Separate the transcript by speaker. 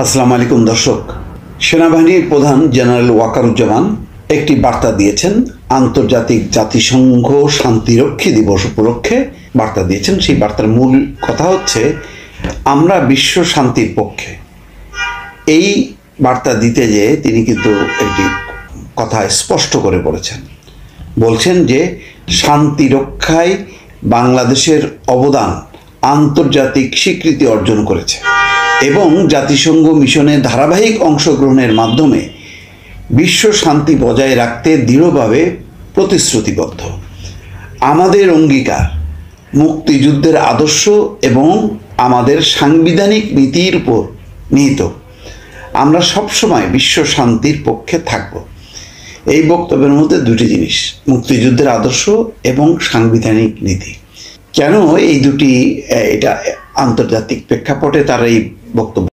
Speaker 1: আসসালামু আলাইকুম দর্শক। সেনাবাহিনীর প্রধান জেনারেল ওয়াকারুজ্জামান একটি বার্তা দিয়েছেন আন্তর্জাতিক জাতিসংঘ শান্তিরক্ষী দিবস উপলক্ষে। বার্তা দিয়েছেন, সেই বার্তার মূল কথা হচ্ছে আমরা বিশ্ব শান্তির পক্ষে। এই বার্তা দিতে যেয়ে তিনি কিন্তু একটি কথা স্পষ্ট করে বলছেন যে শান্তি রক্ষায় বাংলাদেশের অবদান আন্তর্জাতিক স্বীকৃতি অর্জন করেছে এবং জাতিসংঘ মিশনে ধারাবাহিক অংশগ্রহণের মাধ্যমে বিশ্ব শান্তি বজায় রাখতে দৃঢ়ভাবে প্রতিশ্রুতিবদ্ধ। আমাদের অঙ্গীকার মুক্তিযুদ্ধের আদর্শ এবং আমাদের সাংবিধানিক নীতির উপর নিহিত। আমরা সবসময় বিশ্ব শান্তির পক্ষে থাকব। এই বক্তব্যের মধ্যে দুটি জিনিস, মুক্তিযুদ্ধের আদর্শ এবং সাংবিধানিক নীতি। কেন এই দুটি, এটা আন্তর্জাতিক প্রেক্ষাপটে তার এই বক্তব্য